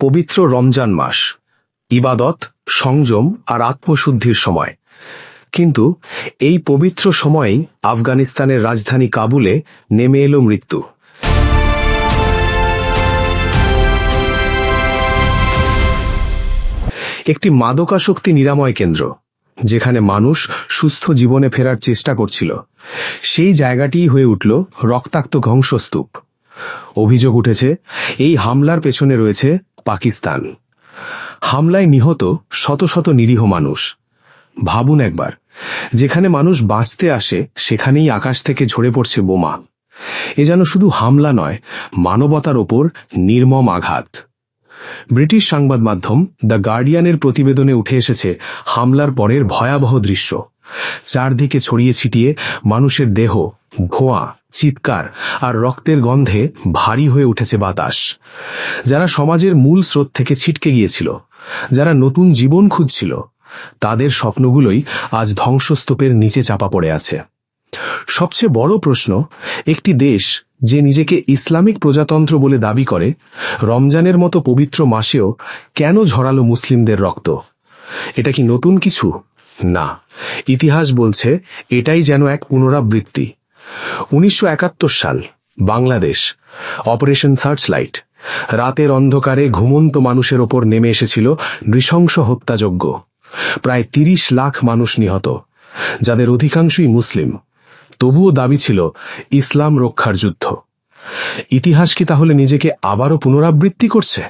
পবিত্র রমজান মাস, ইবাদত, সংযম আর আত্মশুদ্ধির সময়। কিন্তু এই পবিত্র সময়েই আফগানিস্তানের রাজধানী কাবুলে নেমে এলো মৃত্যু। একটি মাদকাসক্তি নিরাময় কেন্দ্র, যেখানে মানুষ সুস্থ জীবনে ফেরার চেষ্টা করছিল, সেই জায়গাটিই হয়ে উঠল রক্তাক্ত ধ্বংসস্তূপ। অভিযোগ উঠেছে, এই হামলার পেছনে রয়েছে পাকিস্তান। হামলায় নিহত শত শত নিরীহ মানুষ। ভাবুন একবার, যেখানে মানুষ বাঁচতে আসে সেখানেই আকাশ থেকে ঝরে পড়ছে বোমা। এ যেন শুধু হামলা নয়, মানবতার ওপর নির্মম আঘাত। ব্রিটিশ সংবাদ মাধ্যম দ্য গার্ডিয়ানের প্রতিবেদনে উঠে এসেছে হামলার পরের ভয়াবহ দৃশ্য। চারদিকে ছড়িয়ে ছিটিয়ে মানুষের দেহ, ধোঁয়া, চিৎকার আর রক্তের গন্ধে ভারী হয়ে উঠেছে বাতাস। যারা সমাজের মূল স্রোত থেকে ছিটকে গিয়েছিল, যারা নতুন জীবন খুঁজছিল, তাদের স্বপ্নগুলোই আজ ধ্বংসস্তূপের নিচে চাপা পড়ে আছে। সবচেয়ে বড় প্রশ্ন, একটি দেশ যে নিজেকে ইসলামিক প্রজাতন্ত্র বলে দাবি করে, রমজানের মতো পবিত্র মাসেও কেন ঝরালো মুসলিমদের রক্ত? এটা কি নতুন কিছু? না, ইতিহাস বলছে এটাই যেন এক পুনরাবৃত্তি। 1971 সাল, বাংলাদেশ, অপারেশন সার্চলাইট। রাতের অন্ধকারে ঘুমন্ত মানুষের ওপর নেমে এসেছিল নৃশংস হত্যাযজ্ঞ। প্রায় 30 লাখ মানুষ নিহত, যাদের অধিকাংশই মুসলিম। তবুও দাবি ছিল ইসলাম রক্ষার যুদ্ধ। ইতিহাস কি তাহলে নিজেকে আবারও পুনরাবৃত্তি করছে?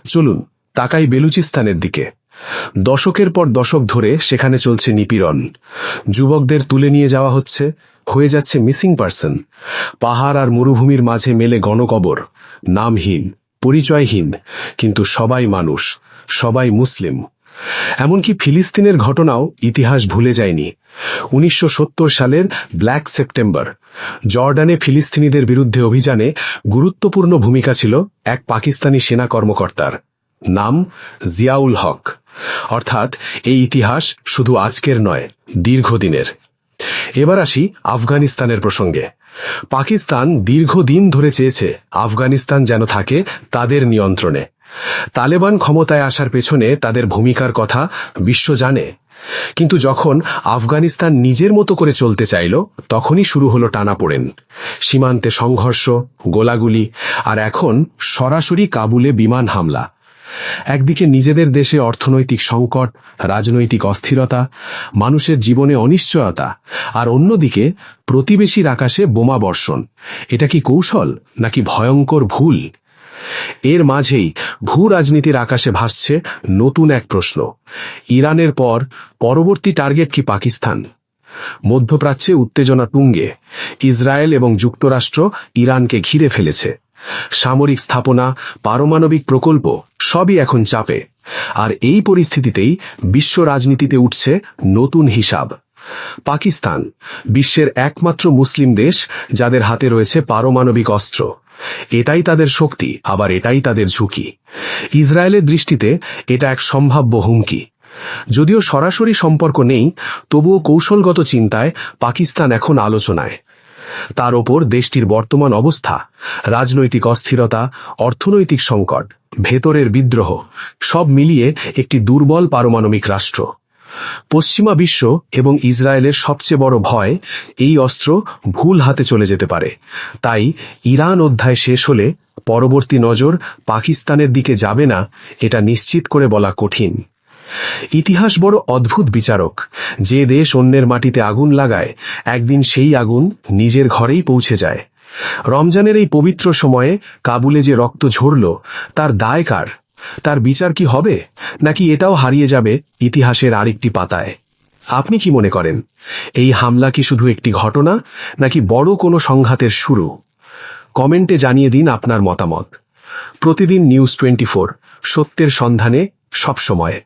চলুন তাকাই বেলুচিস্তানের দিকে। দশকের পর দশক ধরে সেখানে চলছে নিপীড়ন। যুবকদের তুলে নিয়ে যাওয়া হচ্ছে, হয়ে যাচ্ছে মিসিং পারসন। পাহাড় আর মরুভূমির মাঝে মেলে গণকবর, নামহীন, পরিচয়হীন, কিন্তু সবাই মানুষ, সবাই মুসলিম। এমনকি ফিলিস্তিনের ঘটনাও ইতিহাস ভুলে যায়নি। 1970 সালের ব্ল্যাক সেপ্টেম্বর, জর্ডানে ফিলিস্তিনিদের বিরুদ্ধে অভিযানে গুরুত্বপূর্ণ ভূমিকা ছিল এক পাকিস্তানি সেনা কর্মকর্তার, নাম জিয়াউল হক। অর্থাৎ এই ইতিহাস শুধু আজকের নয়, দীর্ঘদিনের। এবার আসি আফগানিস্তানের প্রসঙ্গে। পাকিস্তান দীর্ঘদিন ধরে চেয়েছে আফগানিস্তান যেন থাকে তাদের নিয়ন্ত্রণে। তালেবান ক্ষমতায় আসার পেছনে তাদের ভূমিকার কথা বিশ্ব জানে। কিন্তু যখন আফগানিস্তান নিজের মতো করে চলতে চাইল, তখনই শুরু হলো টানাপোড়েন। সীমান্তে সংঘর্ষ, গোলাগুলি, আর এখন সরাসরি কাবুলে বিমান হামলা। একদিকে নিজেদের দেশে অর্থনৈতিক সংকট, রাজনৈতিক অস্থিরতা, মানুষের জীবনে অনিশ্চয়তা, আর অন্যদিকে প্রতিবেশীর আকাশে বোমা বর্ষণ। এটা কি কৌশল নাকি ভয়ঙ্কর ভুল? এর মাঝেই ভূ রাজনীতির আকাশে ভাসছে নতুন এক প্রশ্ন। ইরানের পর পরবর্তী টার্গেট কি পাকিস্তান? মধ্যপ্রাচ্যে উত্তেজনা তুঙ্গে। ইসরায়েল এবং যুক্তরাষ্ট্র ইরানকে ঘিরে ফেলেছে। সামরিক স্থাপনা, পারমাণবিক প্রকল্প সবই এখন চাপে। আর এই পরিস্থিতিতেই বিশ্ব রাজনীতিতে উঠছে নতুন হিসাব। পাকিস্তান, বিশ্বের একমাত্র মুসলিম দেশ যাদের হাতে রয়েছে পারমাণবিক অস্ত্র। এটাই তাদের শক্তি, আবার এটাই তাদের ঝুঁকি। ইসরায়েলের দৃষ্টিতে এটা এক সম্ভাব্য হুমকি। যদিও সরাসরি সম্পর্ক নেই, তবুও কৌশলগত চিন্তায় পাকিস্তান এখন আলোচনায়। তার ওপর দেশটির বর্তমান অবস্থা, রাজনৈতিক অস্থিরতা, অর্থনৈতিক সংকট, ভেতরের বিদ্রোহ, সব মিলিয়ে একটি দুর্বল পারমাণবিক রাষ্ট্র। পশ্চিমা বিশ্ব এবং ইসরায়েলের সবচেয়ে বড় ভয়, এই অস্ত্র ভুল হাতে চলে যেতে পারে। তাই ইরান অধ্যায় শেষ হলে পরবর্তী নজর পাকিস্তানের দিকে যাবে না, এটা নিশ্চিত করে বলা কঠিন। ইতিহাস বড় অদ্ভুত বিচারক। যে দেশ অন্যের মাটিতে আগুন লাগায়, একদিন সেই আগুন নিজের ঘরেই পৌঁছে যায়। রমজানের এই পবিত্র সময়ে কাবুলে যে রক্ত ঝরল, তার দায় কার? তার বিচার কি হবে, নাকি এটাও হারিয়ে যাবে ইতিহাসের আরেকটি পাতায়? আপনি কি মনে করেন, এই হামলা কি শুধু একটি ঘটনা, নাকি বড় কোনো সংঘাতের শুরু? কমেন্টে জানিয়ে দিন আপনার মতামত। প্রতিদিন নিউজ 24, সত্যের সন্ধানে, সব সময়।